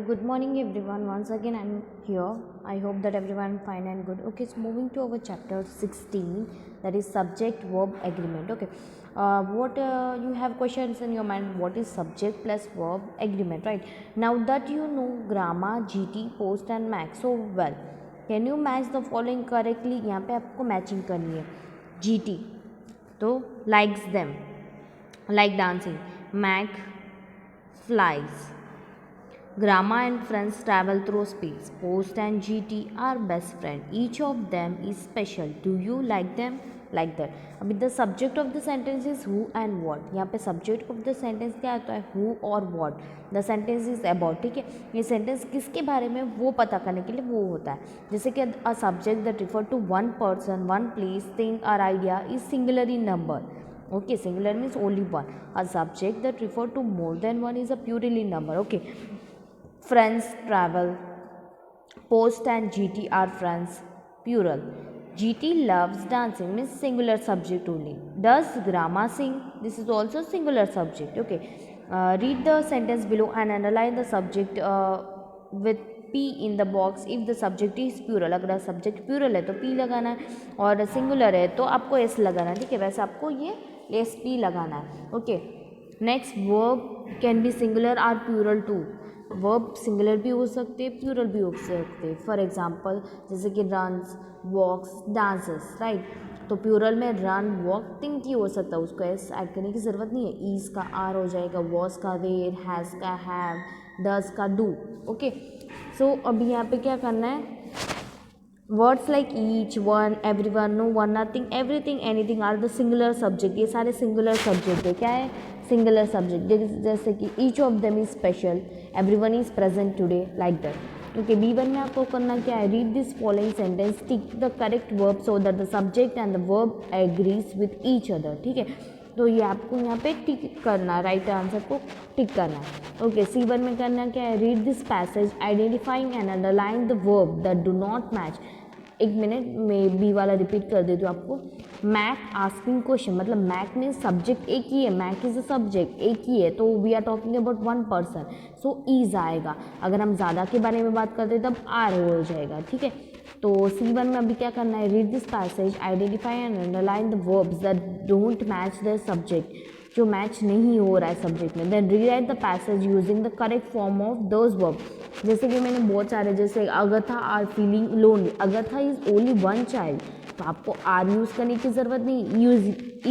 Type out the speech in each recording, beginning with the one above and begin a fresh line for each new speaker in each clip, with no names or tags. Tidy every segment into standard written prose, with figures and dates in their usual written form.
Good morning everyone. Once again I'm here. I hope that everyone fine and good. Okay, so moving to our chapter 16, that is subject verb agreement. Okay, what you have questions in your mind? What is subject plus verb agreement, right? Now that you know grammar, GT, post and max so well, can you match the following correctly? यहाँ पे आपको matching करनी है. GT तो likes them, like dancing. Mac flies. Grandma and friends travel through space. Post and GT are best friend. Each of them is special. Do you like them? Like that. अभी the subject of the sentence is who and what. यहाँ पे subject of the sentence क्या होता है? Who or what. The sentence is about. ठीक है, ये sentence किसके बारे में वो पता करने के लिए वो होता है. जैसे कि a subject that refer to one person, one place, thing or idea is singular in number. Okay, singular means only one. A subject that refer to more than one is a plural in number. Okay. Friends travel. Post and GT are friends, plural. GT loves dancing means singular subject only. Does grandma sing? This is also singular subject. Okay. Read the sentence below and underline the subject with P in the box if the subject is plural. अगर subject plural है तो P लगाना है और singular है तो आपको S लगाना है. ठीक है, वैसे आपको ये SP लगाना है. Okay. Next, verb can be singular or plural too. Verb singular भी हो सकते हैं, प्लूरल भी हो सकते हैं. फॉर एग्जांपल जैसे कि रन्स, वॉक्स, डांसेस, राइट. तो प्लूरल में रन, वॉक, थिंक ही हो सकता है, उसको एस ऐड करने की ज़रूरत नहीं है. ईज का आर हो जाएगा, वॉस का वेर, हैज़ का हैव, डज का डू. ओके, सो अभी यहाँ पे क्या करना है? Words like each, one, every one, no one, nothing, everything, anything are the singular subject. ये सारे सिंगुलर सब्जेक्ट है. क्या है? Singular subject. जैसे कि each of them is special, every one is present today, like that. Okay, B1 में आपको करना क्या है? Read this following sentence, tick the correct verb so that the subject and the verb agrees with each other. ठीक है, तो ये आपको यहाँ पे टिक करना, राइट आंसर को टिक करना है. ओके, C1 में करना क्या है? Read this passage, identifying and underline the verb that do not match. एक मिनट में बी वाला रिपीट कर देती हूँ आपको. मैक आस्किंग क्वेश्चन, मतलब मैक में सब्जेक्ट एक ही है, मैक इज अ सब्जेक्ट एक ही है, तो we are talking about one person, so is आएगा. अगर हम ज़्यादा के बारे में बात करते हैं तब आर हो जाएगा. ठीक है, तो C1 में अभी क्या करना है? Read this passage, identify and underline the verbs that don't match the subject, जो मैच नहीं हो रहा है सब्जेक्ट में. Then rewrite the passage using the correct form of those verb. जैसे कि मैंने बहुत सारे, जैसे Agatha are feeling lonely, Agatha is only one child, तो आपको आर यूज़ करने की ज़रूरत नहीं,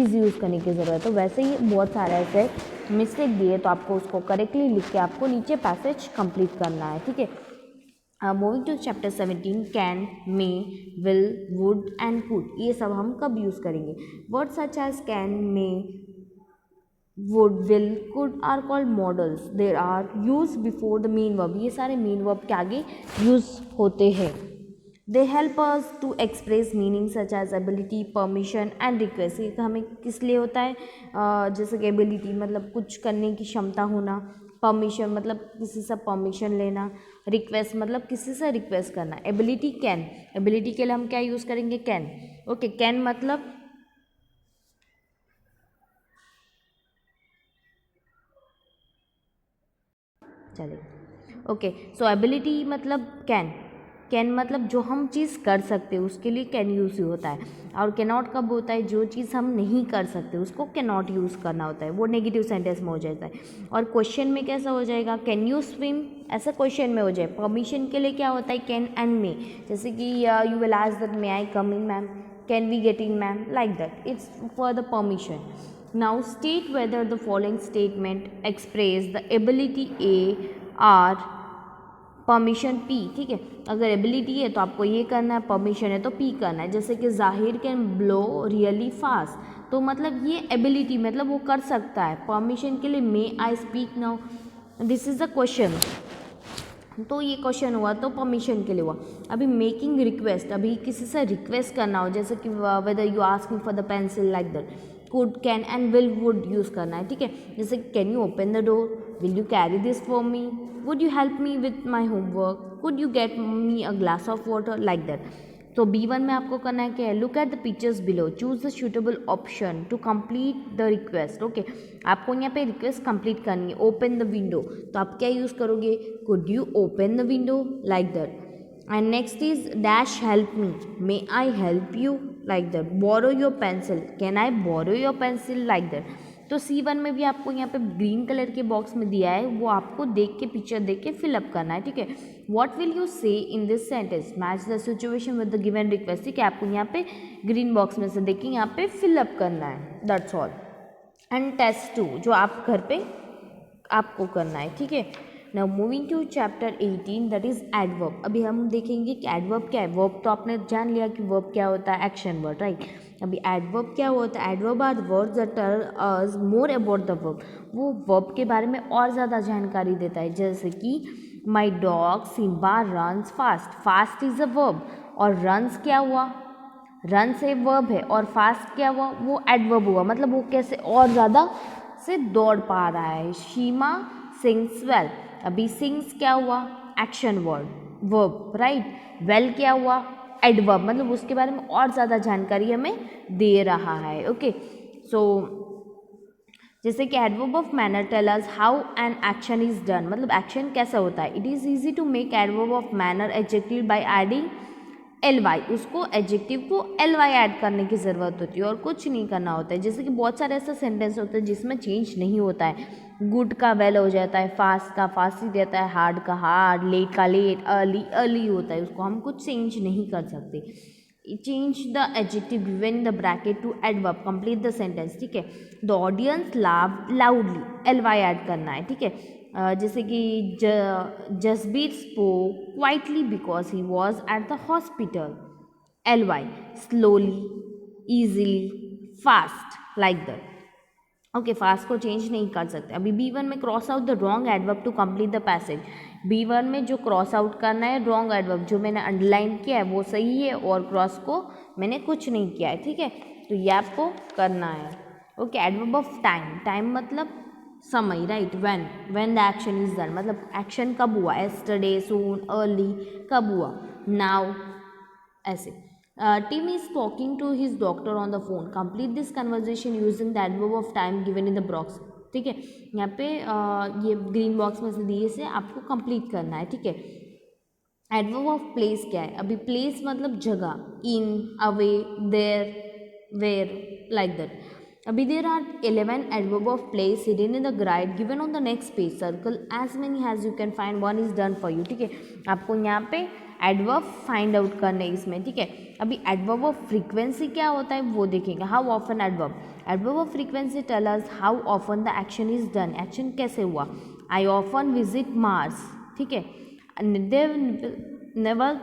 इज़ यूज़ करने की ज़रूरत है. तो वैसे ही बहुत सारे ऐसे मिस्टेक दिए, तो आपको उसको करेक्टली लिख के आपको नीचे पैसेज कंप्लीट करना है. ठीक है, moving to chapter 17, can, may, will, would and could. ये सब हम कब यूज़ करेंगे? Words such as can, may, would, will, could are called modals. They are used before the main verb. ये सारे main verb के आगे use होते हैं. They help us to express meaning such as ability, permission and request. ये हमें किस लिए होता है? जैसे कि ability मतलब कुछ करने की क्षमता होना, permission मतलब किसी से permission लेना, request मतलब किसी से request करना. Ability, can, ability के लिए हम क्या यूज़ करेंगे? can. Okay, can मतलब चले. ओके, सो एबिलिटी मतलब कैन, कैन मतलब जो हम चीज़ कर सकते हैं उसके लिए कैन यूज़ होता है. और कैनॉट कब होता है? जो चीज़ हम नहीं कर सकते उसको कैनॉट यूज़ करना होता है, वो नेगेटिव सेंटेंस में हो जाता है. और क्वेश्चन में कैसा हो जाएगा? कैन यू स्विम, ऐसा क्वेश्चन में हो जाए. परमिशन के लिए क्या होता है? Can and may. जैसे कि you will ask that may I come in ma'am, can we get in ma'am, like that. It's for the permission. Now state whether the following statement express the ability A or permission P. ठीक है, अगर ability है तो आपको ये करना है, permission है तो P करना है. जैसे कि जाहिर कैन blow really fast, तो मतलब ये ability मतलब वो कर सकता है. permission के लिए may I speak now, this is the question, तो ये क्वेश्चन हुआ तो परमिशन के लिए हुआ. अभी मेकिंग रिक्वेस्ट, अभी किसी से रिक्वेस्ट करना हो, जैसे कि whether you asking for the pencil, like that. Could, can and will, would use करना है. ठीक है, जैसे can you open the door, will you carry this for me, would you help me with my homework, could you get me a glass of water, like that. तो B1 में आपको करना है क्या है, look at the pictures below, choose the suitable option to complete the request. Okay, आपको यहाँ पे रिक्वेस्ट कंप्लीट करनी है। ओपन द विंडो, तो आप क्या यूज़ करोगे, could you open the window, like that. And next is dash help me, may I help you, like that. Borrow your pencil, can I borrow your pencil, like that. तो C1 में भी आपको यहाँ पे green colour के box में दिया है, वो आपको देख के, पिक्चर देख के फिलअप करना है, ठीक है। व्हाट विल यू से in this sentence, match the situation with the given request, ठीक है। आपको यहाँ पे ग्रीन बॉक्स में से देख के यहाँ पे फिलअप करना है, दैट्स ऑल। एंड टेस्ट 2 जो आप घर पे आपको करना है, ठीक है। Now moving to chapter 18 that is adverb. अभी हम देखेंगे कि एडवर्ब क्या है। वर्ब तो आपने जान लिया कि वर्ब क्या होता है, एक्शन वर्ड, राइट। अभी एडवर्ब क्या होता है, adverb are words that tell us more about the verb. वो वर्ब के बारे में और ज़्यादा जानकारी देता है, जैसे कि my dog Simba runs fast, fast is a verb, और रन्स क्या हुआ, रन से वर्ब है, और फास्ट क्या हुआ, वो एडवर्ब हुआ, मतलब वो कैसे और ज़्यादा से दौड़ पा रहा है। शीमा सिंग्स वेल, अभी सिंग्स क्या हुआ, action word, verb, right. Well क्या हुआ, एडवर्ब, मतलब उसके बारे में और ज़्यादा जानकारी हमें दे रहा है, ओके। सो जैसे कि adverb of manner tell us how an action is done, मतलब एक्शन कैसा होता है। It is easy to make adverb of manner adjective by adding LY, उसको एडजेक्टिव को LY ऐड करने की ज़रूरत होती है और कुछ नहीं करना होता है। जैसे कि बहुत सारे ऐसा सेंटेंस होते हैं जिसमें चेंज नहीं होता है, गुड का वेल हो जाता है, फास्ट का फास्ट ही रहता है, हार्ड का हार्ड, लेट का लेट, अर्ली अर्ली होता है, उसको हम कुछ चेंज नहीं कर सकते। Change the adjective given in the bracket to adverb, complete the sentence, ठीक है। The audience laugh loudly, LY add करना है, ठीक है। जैसे कि Jasbir spoke quietly because he was at the hospital, LY। Slowly, easily, fast, like that. Okay, fast को change नहीं कर सकते। अभी B1 में cross out the wrong adverb to complete the passage. B1 में जो क्रॉस आउट करना है रॉन्ग एडवर्ब, जो मैंने अंडरलाइन किया है वो सही है और क्रॉस को मैंने कुछ नहीं किया है, ठीक है। तो ये आपको करना है, okay. Adverb of time, time मतलब समय, right. When the action is done, मतलब एक्शन कब हुआ, एस्टरडे, सून, अर्ली, कब हुआ, नाउ, ऐसे। Tim is talking to his doctor on the phone, complete this conversation using the adverb of time given in the box, ठीक है। यहाँ पे ये ग्रीन बॉक्स में से दिए से आपको कंप्लीट करना है, ठीक है। एडवर्ब ऑफ प्लेस क्या है, अभी प्लेस मतलब जगह, in, away, there, where, like that. अभी there are 11 adverb of place hidden in the guide given on the next page, circle as many as you can find, one is done for you, ठीक है। आपको यहाँ पे adverb find out करने इसमें, ठीक है। अभी एडवर्ब ऑफ फ्रीक्वेंसी क्या होता है वो देखेंगे। How often adverb, adverb of frequency tell us how often the action is done, action कैसे हुआ। आई ऑफन विजिट मार्स, ठीक है। Never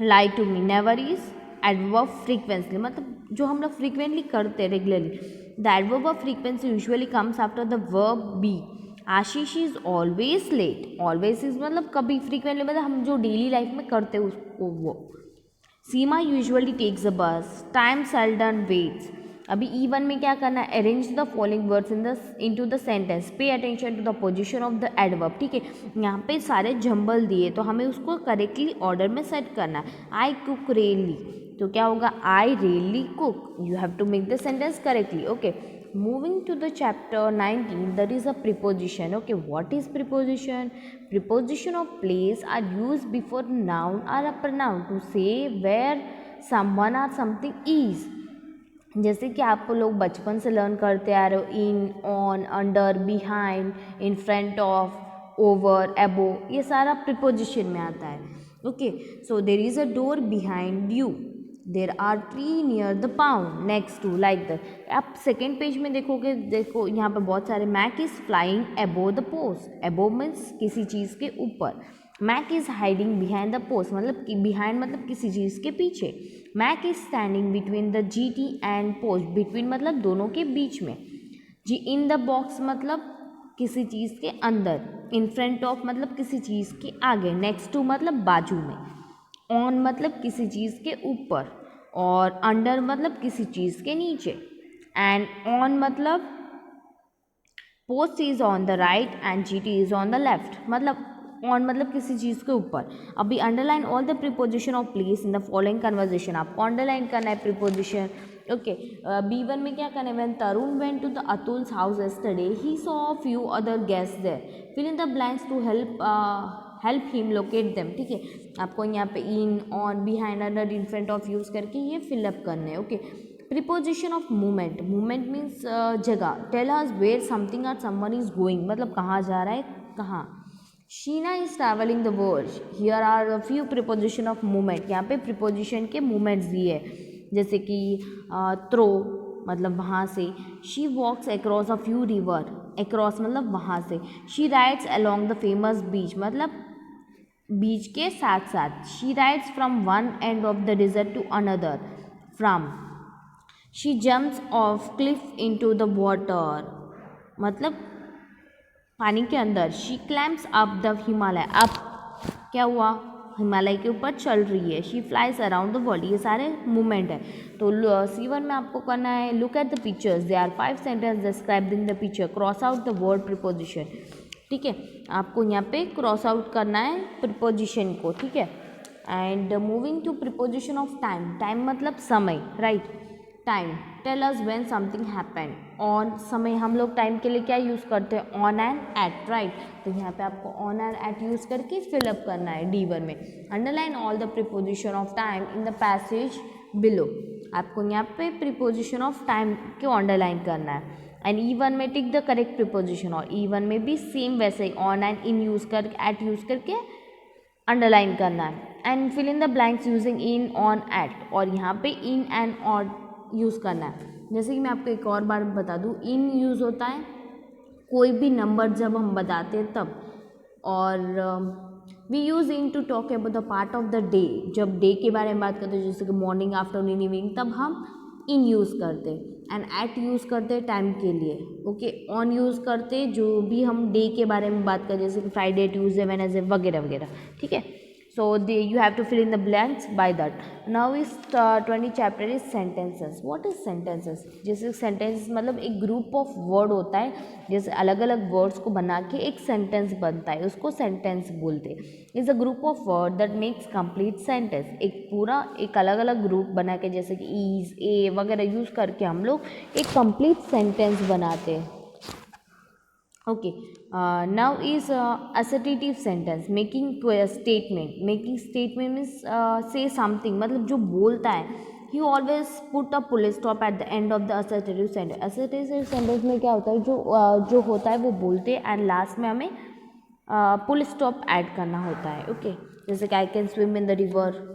lie to me, never is adverb of frequency, मतलब जो हम लोग फ्रीक्वेंटली करते हैं regularly. The adverb of frequency usually comes after the verb be. Ashish is always late, always is मतलब कभी, फ्रीक्वेंटली मतलब हम जो डेली लाइफ में करते हैं उसको वो। Seema usually takes the bus, time seldom waits. अभी E1 में क्या करना है, arrange the following words into the sentence, pay attention to the position of the adverb, ठीक है। यहाँ पे सारे जंबल दिए तो हमें उसको करेक्टली ऑर्डर में सेट करना है। आई कुक रेयरली, तो क्या होगा, I rarely cook, you have to make the sentence correctly, okay. Moving to the chapter 19 that is a preposition, okay. What is preposition, preposition of place are use before noun are a pronoun to say where someone are something is. जैसे कि आप लोग बचपन से learn करते आ रहे हो, in, on, under, behind, in front of, over, above, ये सारा प्रीपोजिशन में आता है, okay. So there is a door behind you, there are tree near the pond, next to, like the. आप सेकेंड पेज में देखोगे, देखो यहाँ पे बहुत सारे, Mac is flying above the post, above means किसी चीज़ के ऊपर, Mac is hiding behind the post, मतलब कि बिहाइंड मतलब किसी चीज़ के पीछे। Mac is standing between the GT and post, between मतलब दोनों के बीच में। जी इन द बॉक्स मतलब किसी चीज़ के अंदर, इन फ्रंट ऑफ मतलब किसी चीज़ के आगे, नेक्स्ट टू मतलब बाजू में, ऑन मतलब किसी चीज़ के ऊपर, और अंडर मतलब किसी चीज़ के नीचे, एंड ऑन मतलब post is on the right and GT is on the left, मतलब ऑन मतलब किसी चीज़ के ऊपर। अभी underline all the preposition of place in the following conversation, आपको अंडरलाइन करना है प्रीपोजिशन। ओके, B1 में क्या करना है, when Tarun went to the Atul's house yesterday he saw a few other guests there, fill in the blanks to help him locate them. ठीक है, आपको यहाँ पे in, on, behind, under, in front of use करके ये फिलअप करने हैं। Okay, preposition of movement, movement means जगह। टेल अस वेयर समथिंग और समवन इज गोइंग, मतलब कहाँ जा रहा है, कहाँ। Sheena is travelling the world, here are a few preposition of movement, यहाँ पे प्रीपोजिशन के मूवमेंट्स दिए हैं, जैसे कि थ्रो मतलब वहाँ से, she walks across a few river, across मतलब वहाँ से, she rides along the famous beach मतलब बीच के साथ साथ, she rides from one end of the desert to another, from, she jumps off cliff into the water मतलब पानी के अंदर, she climbs up the Himalaya, अब क्या हुआ, हिमालय के ऊपर चल रही है, she flies around the world, ये सारे मूवमेंट है। तो C1 में आपको करना है, look at the pictures, they are 5 sentence describing the picture, cross out the word preposition. ठीक है, आपको यहाँ पे क्रॉस आउट करना है प्रीपोजिशन को। ठीक है, and moving to preposition of time, time मतलब समय, right, time. Tell us when something happened, on समय हम लोग टाइम के लिए क्या यूज़ करते हैं, ऑन एंड एट, राइट। तो यहाँ पे आपको ऑन एंड एट यूज़ करके फिलअप करना है D1 में। Underline all the preposition of time in the passage below, आपको यहाँ पे प्रीपोजिशन ऑफ टाइम को अंडरलाइन करना है। एंड E1 में टिक द करेक्ट प्रीपोजिशन, और E1 में भी सेम वैसे ही ऑन एंड इन यूज़ करके, एट यूज़ करके अंडरलाइन करना है। And fill in the blanks using in, on, at, और यहाँ पे इन एंड ऑन यूज़ करना है। जैसे कि मैं आपको एक और बार बता दूँ, इन यूज़ होता है कोई भी नंबर जब हम बताते हैं तब, और we use in to talk about the part of the day, जब डे के बारे में बात करते हैं जैसे कि मॉर्निंग, आफ्टरनून, इवनिंग, तब हम इन यूज़ करते हैं। एंड एट यूज़ करते हैं टाइम के लिए। ओके, ऑन यूज़ करते जो भी हम डे के बारे में बात करें जैसे कि फ्राइडे, ट्यूसडे, वेडनेसडे वगैरह वगैरह। ठीक है, so you have to fill in the blanks by that. Now is 20 chapter is sentences. What is sentences? जैसे sentences मतलब एक ग्रुप ऑफ वर्ड होता है, जैसे अलग अलग वर्ड्स को बना के एक सेंटेंस बनता है, उसको सेंटेंस बोलते हैं। Is a group of word that makes complete sentence, एक पूरा एक अलग अलग ग्रुप बना के जैसे कि इज, ए वगैरह यूज़ करके हम लोग एक कंप्लीट सेंटेंस बनाते हैं। Okay, now is assertive sentence, making statement, making statement means say something, मतलब जो बोलता है, he always put a full stop at the end of the assertive sentence. assertive sentence में क्या होता है, जो होता है वो बोलते हैं एंड लास्ट में हमें फुल स्टॉप ऐड करना होता है। ओके, जैसे कि I can swim in the river,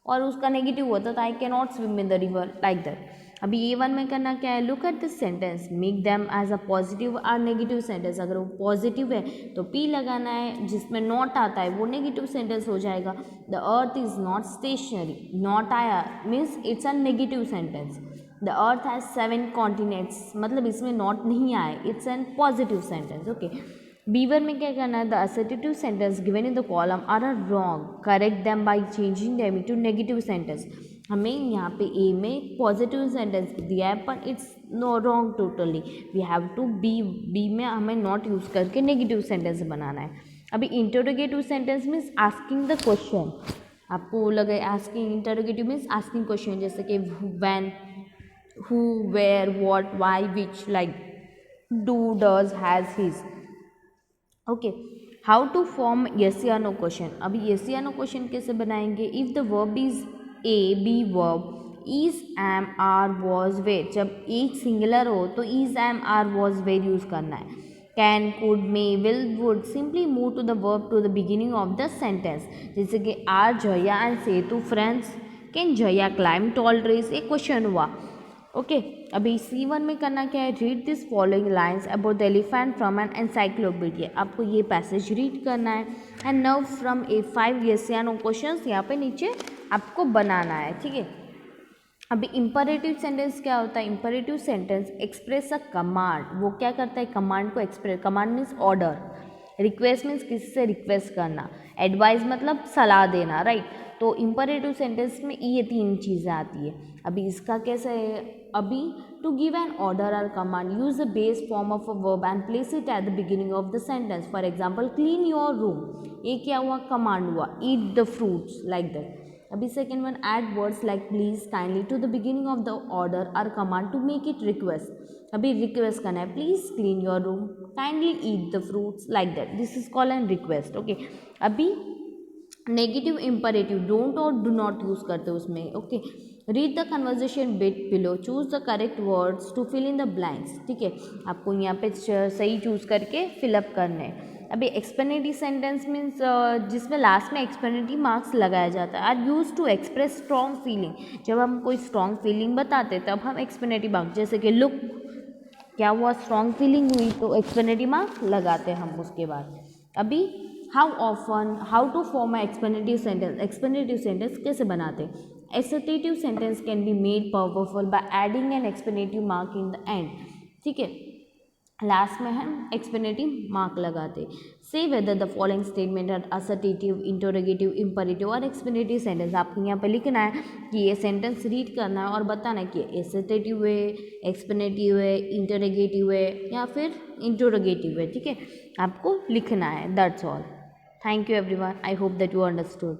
और उसका नेगेटिव होता था I can not swim in the river, like that. अभी A1 में करना क्या है, look at this sentence, make them as a positive और नेगेटिव सेंटेंस। अगर वो पॉजिटिव है तो P लगाना है, जिसमें नॉट आता है वो नेगेटिव सेंटेंस हो जाएगा। The earth is not stationary, not आया means it's a negative sentence. The earth has 7 continents, मतलब इसमें नॉट नहीं आए, it's an positive sentence. Okay, B1 में क्या करना है, the assertive sentence given in the column are wrong, correct them by changing them into negative sentence. हमें यहाँ पे ए में पॉजिटिव सेंटेंस दिया है पर it's no wrong totally, we have to be में हमें नॉट यूज़ करके नेगेटिव सेंटेंस बनाना है। अभी interrogative sentence means asking the question, आपको लगे asking, interrogative means asking question, जैसे कि when, who, where, what, why, which, like do, does, has, his. Okay, how to form yes या no question. अभी yes या नो क्वेश्चन कैसे बनाएंगे, if the verb is a, be verb, is, am, are, was, were, जब एक singular हो तो is, am, are, was, were use करना है। Can, could, may, will, would, simply move to the verb to the beginning of the sentence, जैसे कि are Jaya and Setu friends, can Jaya climb tall trees, एक question हुआ। Okay, अभी C1 में करना क्या है, read this following lines about the elephant from an encyclopedia, आपको ये पैसेज रीड करना है। And now from A5 yes या नो क्वेश्चंस यहाँ पे नीचे आपको बनाना है। ठीक है, अभी इंपरेटिव सेंटेंस क्या होता है, imperative sentence express a command, वो क्या करता है, कमांड को express, command means order, request means किसी से रिक्वेस्ट करना, एडवाइस मतलब सलाह देना, राइट। तो इंपरेटिव सेंटेंस में ये 3 चीज़ें आती है। अभी इसका कैसे अभी टू गिव एन ऑर्डर और command use the base form of a verb and place it at the beginning of the sentence. For example clean your room, ये क्या हुआ, कमांड हुआ. Eat the fruits, like that. अभी second one, add words like please kindly to the beginning of the order और command to make it request. अभी request करना है, please clean your room, kindly eat the fruits, like that. This is called an request. Okay, अभी negative imperative don't और do not use करते उसमें. Okay, read the conversation bit below, choose the correct words to fill in the blanks. ठीक है, आपको यहाँ पे सही चूज करके फिलअप करने हैं. अभी एक्सप्लेनेटरी सेंटेंस मीन्स जिसमें लास्ट में एक्सप्लेनेटरी मार्क्स लगाया जाता है, are use to express strong feeling. जब हम कोई स्ट्रॉन्ग फीलिंग बताते तब हम एक्सप्लेनेटरी मार्क्स, जैसे कि लुक, क्या हुआ, स्ट्रॉन्ग फीलिंग हुई तो एक्सप्लेनेटरी मार्क्स लगाते हैं हम उसके बाद. अभी how to form explanative sentence. Explanative sentence कैसे बनाते हैं. Assertive sentence can be made powerful by adding an explanative mark in the end. ठीक है, लास्ट में हम एक्सप्लेनेटिव मार्क लगाते. Say whether the following statement are assertive, interrogative, imperative और explanative sentence. आपको यहाँ पे लिखना है कि ये सेंटेंस रीड करना है और बताना है कि असर्टेटिव है, एक्सप्लेनेटिव है, इंटरोगेटिव है या फिर इंटरोगेटिव है. ठीक है, आपको लिखना है. That's all. Thank you everyone. I hope that you understood.